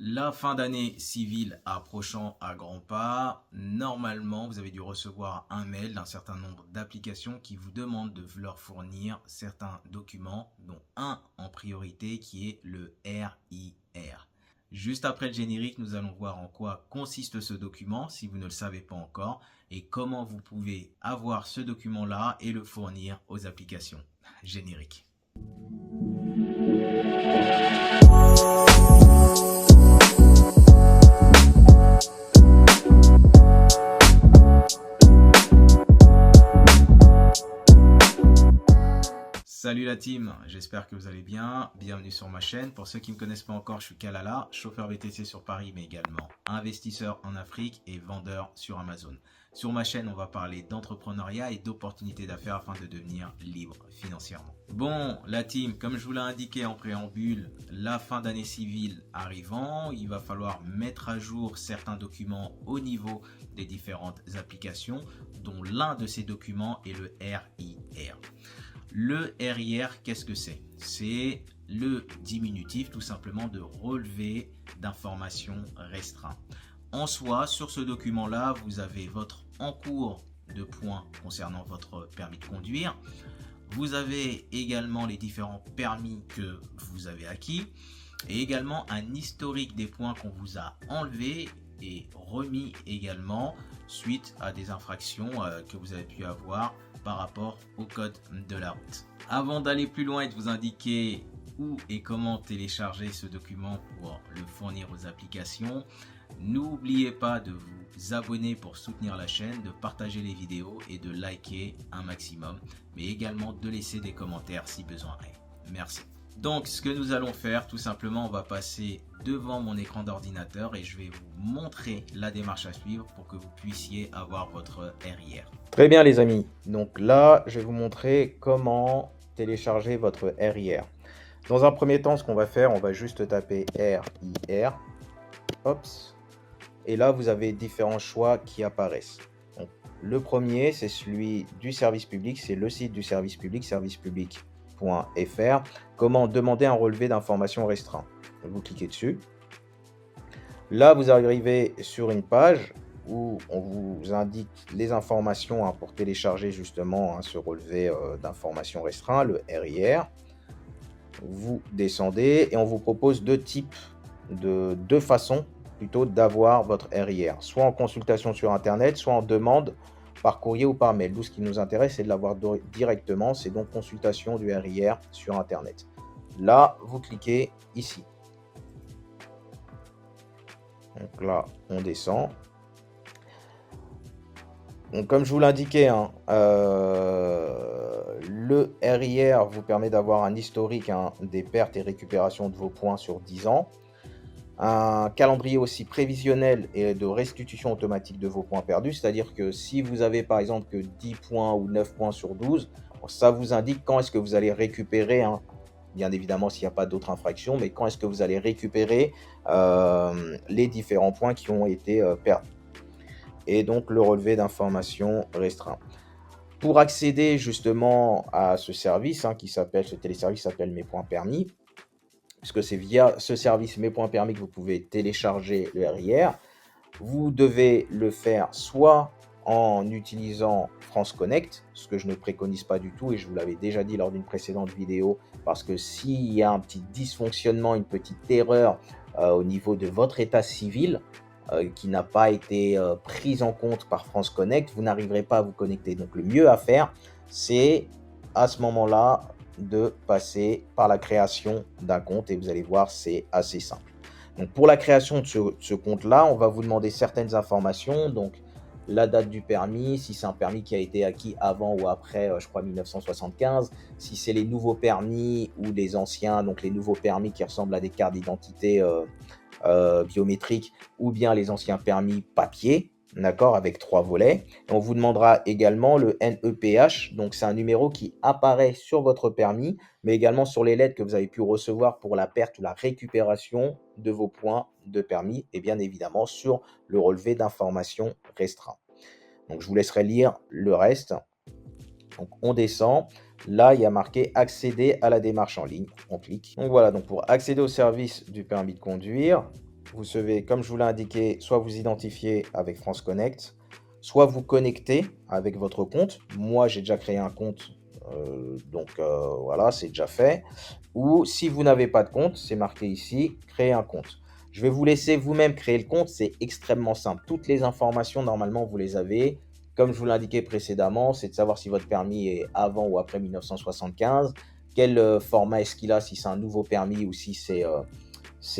La fin d'année civile approchant à grands pas, normalement vous avez dû recevoir un mail d'un certain nombre d'applications qui vous demandent de leur fournir certains documents, dont un en priorité qui est le RIR. Juste après le générique, nous allons voir en quoi consiste ce document si vous ne le savez pas encore et comment vous pouvez avoir ce document-là et le fournir aux applications. Générique. Salut la team, j'espère que vous allez bien. Bienvenue sur ma chaîne. Pour ceux qui ne me connaissent pas encore, je suis Kalala, chauffeur VTC sur Paris, mais également investisseur en Afrique et vendeur sur Amazon. Sur ma chaîne, on va parler d'entrepreneuriat et d'opportunités d'affaires afin de devenir libre financièrement. Bon, la team, comme je vous l'ai indiqué en préambule, la fin d'année civile arrivant, il va falloir mettre à jour certains documents au niveau des différentes applications, dont l'un de ces documents est le RIR. Le RIR, qu'est-ce que c'est? C'est le diminutif tout simplement de relevé d'informations restreint. En soi, sur ce document-là, vous avez votre encours de points concernant votre permis de conduire. Vous avez également les différents permis que vous avez acquis et également un historique des points qu'on vous a enlevés et remis également suite à des infractions que vous avez pu avoir par rapport au code de la route. Avant d'aller plus loin et de vous indiquer où et comment télécharger ce document pour le fournir aux applications, n'oubliez pas de vous abonner pour soutenir la chaîne, de partager les vidéos et de liker un maximum, mais également de laisser des commentaires si besoin est. Merci. Donc ce que nous allons faire, tout simplement, on va passer devant mon écran d'ordinateur et je vais vous montrer la démarche à suivre pour que vous puissiez avoir votre RIR. Très bien les amis, donc là je vais vous montrer comment télécharger votre RIR. Dans un premier temps, ce qu'on va faire, on va juste taper RIR, Ops, et là vous avez différents choix qui apparaissent. Donc, le premier, c'est celui du service public, c'est le site du service public, servicepublic.fr. Comment demander un relevé d'informations restreint. Vous cliquez dessus. Là, vous arrivez sur une page où on vous indique les informations pour télécharger justement ce relevé d'informations restreint, le RIR. Vous descendez et on vous propose deux façons plutôt d'avoir votre RIR, soit en consultation sur Internet, soit en demande par courrier ou par mail. Nous, ce qui nous intéresse, c'est de l'avoir directement, c'est donc consultation du RIR sur Internet. Là, vous cliquez ici. Donc là, on descend. Donc, comme je vous l'indiquais, le RIR vous permet d'avoir un historique des pertes et récupérations de vos points sur 10 ans. Un calendrier aussi prévisionnel et de restitution automatique de vos points perdus. C'est-à-dire que si vous avez par exemple que 10 points ou 9 points sur 12, ça vous indique quand est-ce que vous allez récupérer, bien évidemment s'il n'y a pas d'autres infractions, mais quand est-ce que vous allez récupérer les différents points qui ont été perdus. Et donc le relevé d'informations restreint. Pour accéder justement à ce service ce téléservice s'appelle Mes Points Permis, puisque c'est via ce service Mes Points Permis que vous pouvez télécharger le RIR. Vous devez le faire soit en utilisant France Connect, ce que je ne préconise pas du tout et je vous l'avais déjà dit lors d'une précédente vidéo, parce que s'il y a un petit dysfonctionnement, une petite erreur au niveau de votre état civil qui n'a pas été prise en compte par France Connect, vous n'arriverez pas à vous connecter. Donc le mieux à faire, c'est à ce moment-là de passer par la création d'un compte et vous allez voir, c'est assez simple. Donc pour la création de ce compte-là, on va vous demander certaines informations, donc la date du permis, si c'est un permis qui a été acquis avant ou après, je crois 1975, si c'est les nouveaux permis ou les anciens, donc les nouveaux permis qui ressemblent à des cartes d'identité biométriques ou bien les anciens permis papier, d'accord, avec 3 volets. Et on vous demandera également le NEPH, donc c'est un numéro qui apparaît sur votre permis, mais également sur les lettres que vous avez pu recevoir pour la perte ou la récupération de vos points de permis, et bien évidemment sur le relevé d'informations restreint. Donc je vous laisserai lire le reste. Donc on descend. Là, il y a marqué accéder à la démarche en ligne. On clique. Donc voilà, donc pour accéder au service du permis de conduire, vous devez, comme je vous l'ai indiqué, soit vous identifier avec France Connect, soit vous connecter avec votre compte. Moi, j'ai déjà créé un compte, voilà, c'est déjà fait. Ou si vous n'avez pas de compte, c'est marqué ici, créer un compte. Je vais vous laisser vous-même créer le compte, c'est extrêmement simple. Toutes les informations, normalement, vous les avez. Comme je vous l'ai indiqué précédemment, c'est de savoir si votre permis est avant ou après 1975, quel format est-ce qu'il a, si c'est un nouveau permis ou si c'est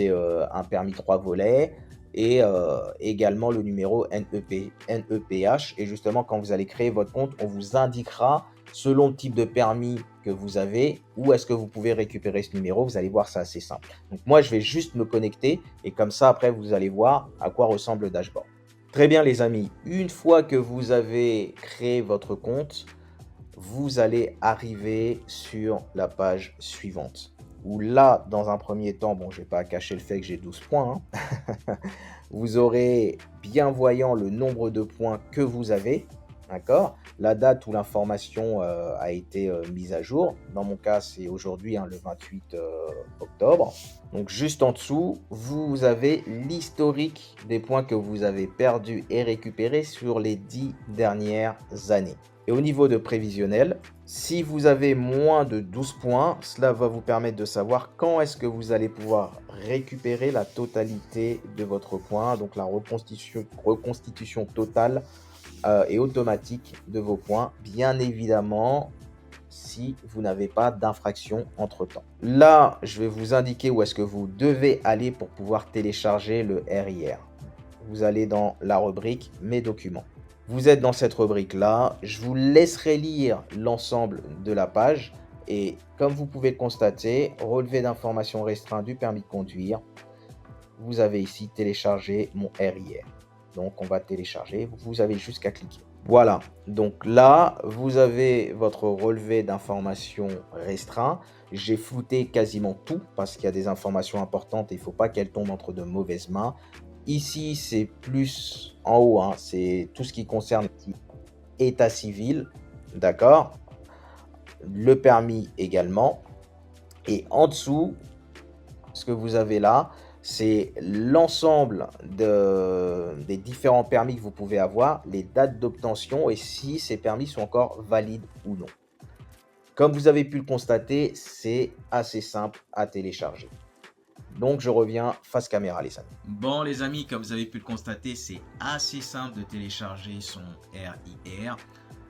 un permis 3 volets, et également le numéro NEPH. Et justement, quand vous allez créer votre compte, on vous indiquera, selon le type de permis que vous avez, où est-ce que vous pouvez récupérer ce numéro. Vous allez voir, c'est assez simple. Donc moi, je vais juste me connecter et comme ça, après, vous allez voir à quoi ressemble le dashboard. Très bien, les amis. Une fois que vous avez créé votre compte, vous allez arriver sur la page suivante. Où là, dans un premier temps, bon, je ne vais pas cacher le fait que j'ai 12 points, hein. Vous aurez bien voyant le nombre de points que vous avez, d'accord? La date où l'information a été mise à jour. Dans mon cas, c'est aujourd'hui, hein, le 28 octobre. Donc juste en dessous, vous avez l'historique des points que vous avez perdus et récupérés sur les 10 dernières années. Et au niveau de prévisionnel, si vous avez moins de 12 points, cela va vous permettre de savoir quand est-ce que vous allez pouvoir récupérer la totalité de votre point, donc la reconstitution totale et automatique de vos points, bien évidemment, si vous n'avez pas d'infraction entre-temps. Là, je vais vous indiquer où est-ce que vous devez aller pour pouvoir télécharger le RIR. Vous allez dans la rubrique « Mes documents ». Vous êtes dans cette rubrique-là. Je vous laisserai lire l'ensemble de la page. Et comme vous pouvez le constater, relevé d'informations restreint du permis de conduire. Vous avez ici téléchargé mon RIR. Donc, on va télécharger. Vous avez juste qu'à cliquer. Voilà. Donc là, vous avez votre relevé d'informations restreint. J'ai flouté quasiment tout parce qu'il y a des informations importantes et il ne faut pas qu'elles tombent entre de mauvaises mains. Ici, c'est plus en haut, hein, c'est tout ce qui concerne état civil, d'accord? Le permis également. Et en dessous, ce que vous avez là, c'est l'ensemble des différents permis que vous pouvez avoir, les dates d'obtention et si ces permis sont encore valides ou non. Comme vous avez pu le constater, c'est assez simple à télécharger. Donc, je reviens face caméra, les amis. Bon, les amis, comme vous avez pu le constater, c'est assez simple de télécharger son RIR.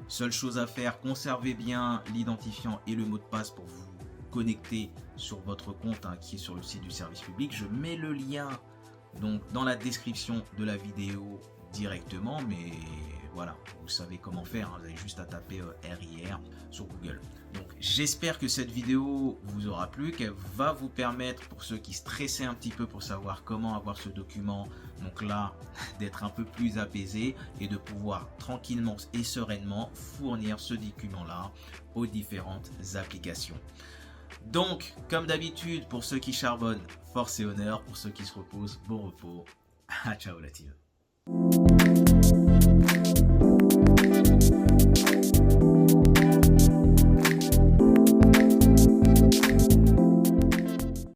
Seule chose à faire, conservez bien l'identifiant et le mot de passe pour vous connecter sur votre compte, hein, qui est sur le site du service public. Je mets le lien donc dans la description de la vidéo directement, mais voilà, vous savez comment faire, hein, vous avez juste à taper RIR sur Google. Donc j'espère que cette vidéo vous aura plu, qu'elle va vous permettre, pour ceux qui stressaient un petit peu pour savoir comment avoir ce document, donc là, d'être un peu plus apaisé et de pouvoir tranquillement et sereinement fournir ce document-là aux différentes applications. Donc, comme d'habitude, pour ceux qui charbonnent, force et honneur. Pour ceux qui se reposent, bon repos. Ciao la team.